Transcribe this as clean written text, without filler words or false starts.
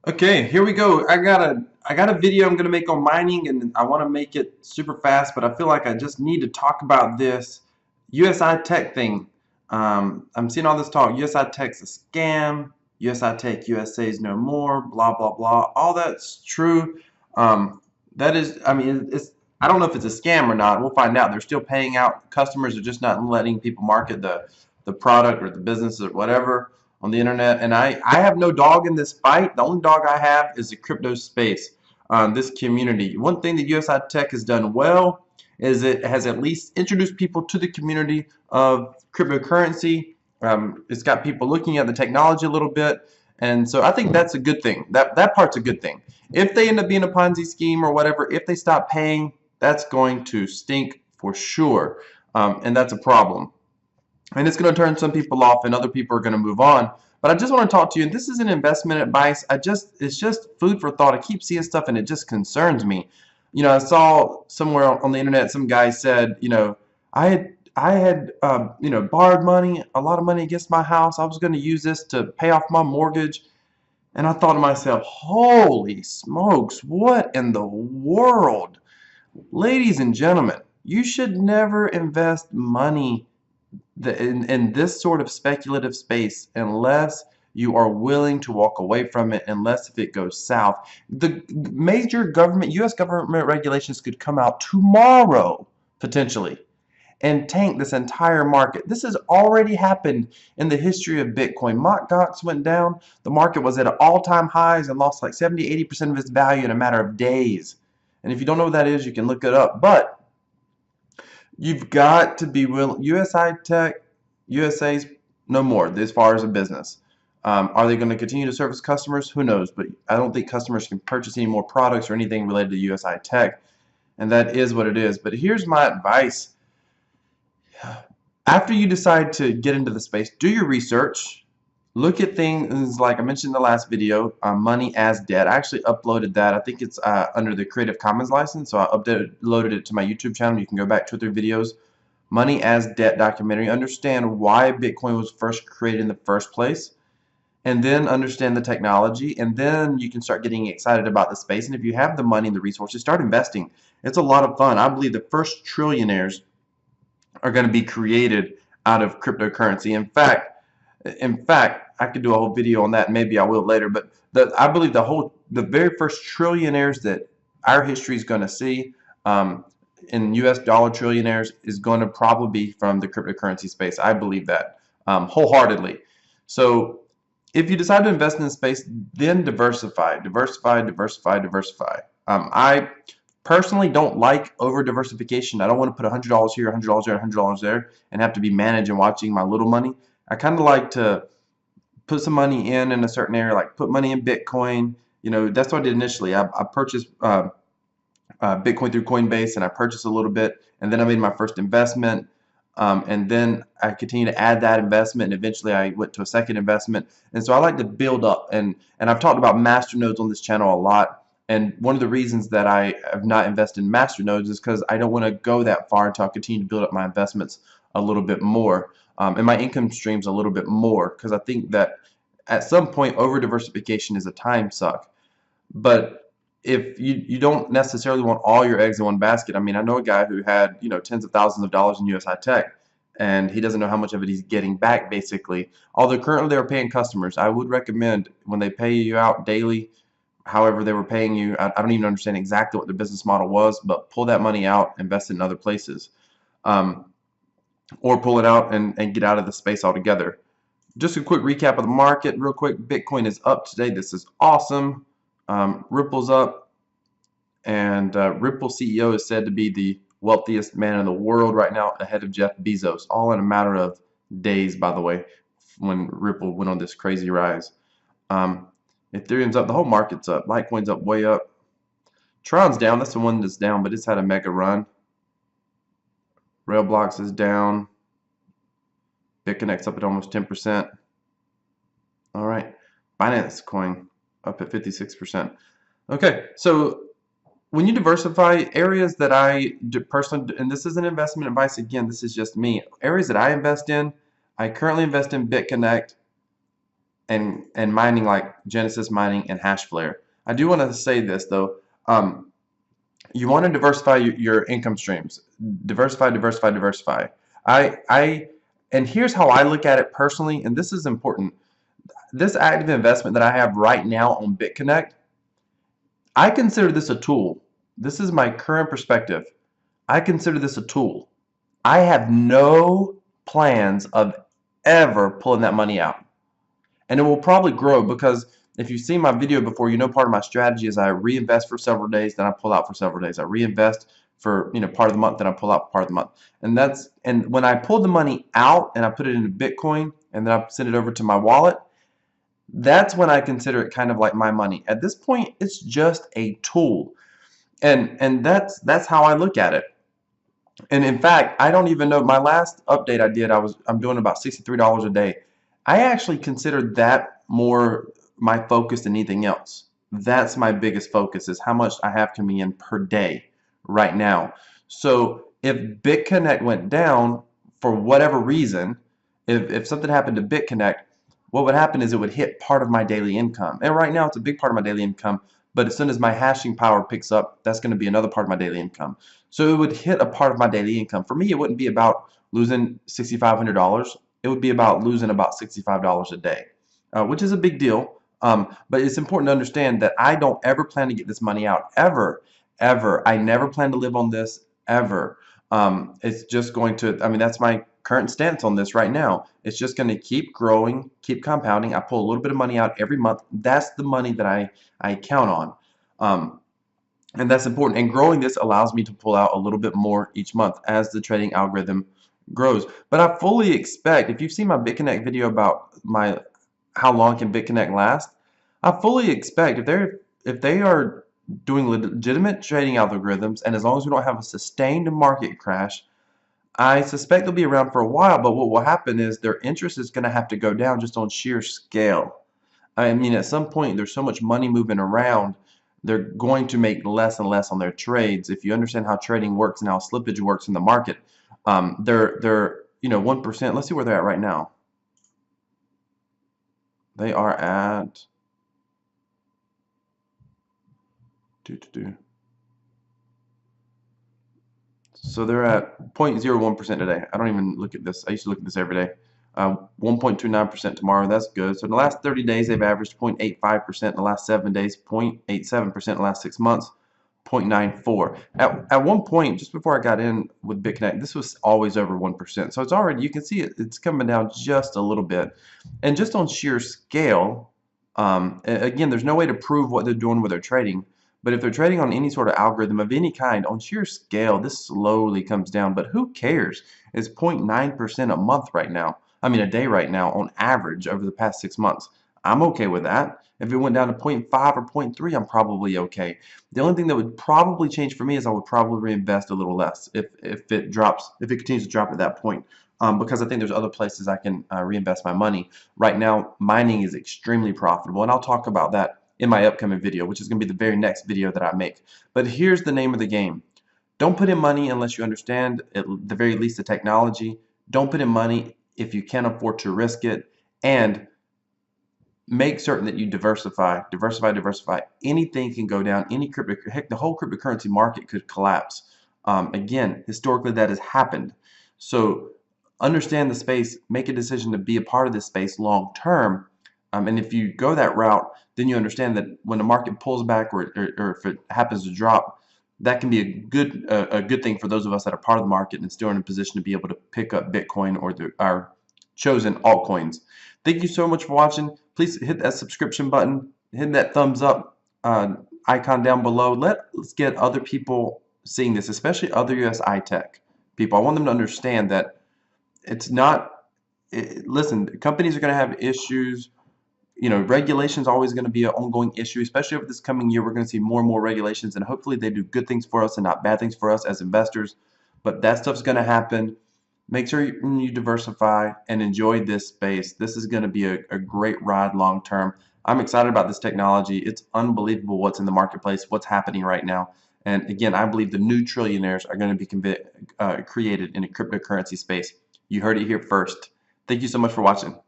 Okay, here we go. I got a video I'm gonna make on mining, and I want to make it super fast, but I feel like I just need to talk about this USI Tech thing. I'm seeing all this talk. USI Tech's a scam. USI Tech USA is no more. Blah blah blah. All that's true. That is, I mean, it's. I don't know if it's a scam or not. We'll find out. They're still paying out. Customers are just not letting people market the product or the business or whatever on the internet, and I have no dog in this fight. The only dog I have is the crypto space, this community. One thing that USI Tech has done well is it has at least introduced people to the community of cryptocurrency. It's got people looking at the technology a little bit, and so I think that's a good thing. That part's a good thing. If they end up being a Ponzi scheme or whatever, if they stop paying, that's going to stink for sure, and that's a problem, and it's going to turn some people off and other people are going to move on. But I just want to talk to you, and this is an investment advice. It's just food for thought. I keep seeing stuff and it just concerns me. I saw somewhere on the internet some guy said, I had borrowed money, a lot of money against my house. I was going to use this to pay off my mortgage. And I thought to myself, holy smokes, what in the world? Ladies and gentlemen, you should never invest money in this sort of speculative space unless you are willing to walk away from it, unless if it goes south. The major government, U.S. government regulations could come out tomorrow, potentially, and tank this entire market. This has already happened in the history of Bitcoin. Mt. Gox went down. The market was at all-time highs and lost like 70-80% of its value in a matter of days. And if you don't know what that is, you can look it up. But you've got to be willing. USI Tech USA's no more as far as a business. Are they going to continue to service customers? Who knows? But I don't think customers can purchase any more products or anything related to USI Tech. And that is what it is. But here's my advice. After you decide to get into the space, do your research. Look at things like I mentioned in the last video, money as debt. I actually uploaded that. I think it's under the Creative Commons license, so I uploaded it to my YouTube channel. You can go back 2 or 3 videos. Money as debt documentary. Understand why Bitcoin was first created in the first place, and then understand the technology, and then you can start getting excited about the space. And if you have the money and the resources, start investing. It's a lot of fun. I believe the first trillionaires are going to be created out of cryptocurrency. In fact, I could do a whole video on that. Maybe I will later. But I believe the very first trillionaires that our history is going to see in U.S. dollar trillionaires is going to probably be from the cryptocurrency space. I believe that wholeheartedly. So if you decide to invest in the space, then diversify. I personally don't like over diversification. I don't want to put $100 here, $100 there, $100 there, and have to be managing watching my little money. I kind of like to put some money in a certain area, like put money in Bitcoin. That's what I did initially. I purchased Bitcoin through Coinbase, and I purchased a little bit, and then I made my first investment, and then I continued to add that investment, and eventually I went to a second investment. And so I like to build up, and I've talked about masternodes on this channel a lot. And one of the reasons that I have not invested in masternodes is because I don't want to go that far until I continue to build up my investments a little bit more, and my income streams a little bit more, because I think that at some point over diversification is a time suck. But if you don't necessarily want all your eggs in one basket. I mean, I know a guy who had tens of thousands of dollars in USI Tech, and he doesn't know how much of it he's getting back basically. Although currently they're paying customers, I would recommend when they pay you out daily, however they were paying you. I don't even understand exactly what the business model was, but pull that money out, invest it in other places, or pull it out and get out of the space altogether. Just a quick recap of the market real quick. Bitcoin is up today. This is awesome. Ripple's up, and Ripple CEO is said to be the wealthiest man in the world right now, ahead of Jeff Bezos, all in a matter of days, by the way, when Ripple went on this crazy rise. Ethereum's up. The whole market's up. Litecoin's up, way up. Tron's down. That's the one that's down, but it's had a mega run. Railblocks is down. Bitconnect's up at almost 10%. All right. Binance coin up at 56%. Okay, so when you diversify, areas that I personally, and this isn't investment advice, again, this is just me, areas that I invest in, I currently invest in Bitconnect, and mining like Genesis mining and Hashflare. I do want to say this though. You want to diversify your income streams. Diversify, diversify, diversify. I and here's how I look at it personally, and this is important. This active investment that I have right now on Bitconnect, I consider this a tool. This is my current perspective. I consider this a tool. I have no plans of ever pulling that money out. And it will probably grow because if you've seen my video before, you know part of my strategy is I reinvest for several days, then I pull out for several days. I reinvest for part of the month, then I pull out for part of the month. And when I pull the money out and I put it into Bitcoin and then I send it over to my wallet, that's when I consider it kind of like my money. At this point, it's just a tool. And that's how I look at it. And in fact, I don't even know, my last update I did, I'm doing about $63 a day. I actually considered that more my focus than anything else. That's my biggest focus, is how much I have coming in per day right now. So if BitConnect went down for whatever reason, if something happened to BitConnect, what would happen is it would hit part of my daily income. And right now it's a big part of my daily income, but as soon as my hashing power picks up, that's going to be another part of my daily income. So it would hit a part of my daily income. For me, it wouldn't be about losing $6,500. It would be about losing about $65 a day, which is a big deal. But it's important to understand that I don't ever plan to get this money out, ever, ever. I never plan to live on this, ever. It's just going to, I mean, that's my current stance on this right now. It's just going to keep growing, keep compounding. I pull a little bit of money out every month. That's the money that I count on. And that's important. And growing this allows me to pull out a little bit more each month as the trading algorithm grows. But I fully expect, if you've seen my BitConnect video about how long can BitConnect last, I fully expect if they are doing legitimate trading algorithms, and as long as we don't have a sustained market crash, I suspect they'll be around for a while. But what will happen is their interest is going to have to go down just on sheer scale. I mean, at some point, there's so much money moving around, they're going to make less and less on their trades. If you understand how trading works and how slippage works in the market, they're 1%. Let's see where they're at right now. They are at so they're at 0.01% today. I don't even look at this. I used to look at this every day. 1.29% tomorrow. That's good. So in the last 30 days, they've averaged 0.85%. In the last 7 days, 0.87%. In the last 6 months, 0.94. At one point, just before I got in with BitConnect, this was always over 1%. So it's already, you can see it's coming down just a little bit. And just on sheer scale, again, there's no way to prove what they're doing with their trading. But if they're trading on any sort of algorithm of any kind, on sheer scale, this slowly comes down. But who cares? It's 0.9% a month right now. I mean, a day right now on average over the past 6 months. I'm okay with that. If it went down to 0.5 or 0.3, I'm probably okay. The only thing that would probably change for me is I would probably reinvest a little less if it drops, if it continues to drop at that point. Because I think there's other places I can reinvest my money. Right now, mining is extremely profitable, and I'll talk about that in my upcoming video, which is going to be the very next video that I make. But here's the name of the game. Don't put in money unless you understand at the very least the technology. Don't put in money if you can't afford to risk it. And make certain that you diversify. Anything can go down. Heck, the whole cryptocurrency market could collapse. Again, historically that has happened. So understand the space, make a decision to be a part of this space long term. And if you go that route, then you understand that when the market pulls back or if it happens to drop, that can be a good thing for those of us that are part of the market and still in a position to be able to pick up Bitcoin or our chosen altcoins. Thank you so much for watching. Please hit that subscription button, hit that thumbs up icon down below. Let's get other people seeing this, especially other USI Tech people. I want them to understand that it's not, listen, companies are going to have issues. Regulation is always going to be an ongoing issue, especially over this coming year. We're going to see more and more regulations, and hopefully they do good things for us and not bad things for us as investors. But that stuff's going to happen. Make sure you diversify and enjoy this space. This is going to be a great ride long term. I'm excited about this technology. It's unbelievable what's in the marketplace, what's happening right now. And again, I believe the new trillionaires are going to be created in a cryptocurrency space. You heard it here first. Thank you so much for watching.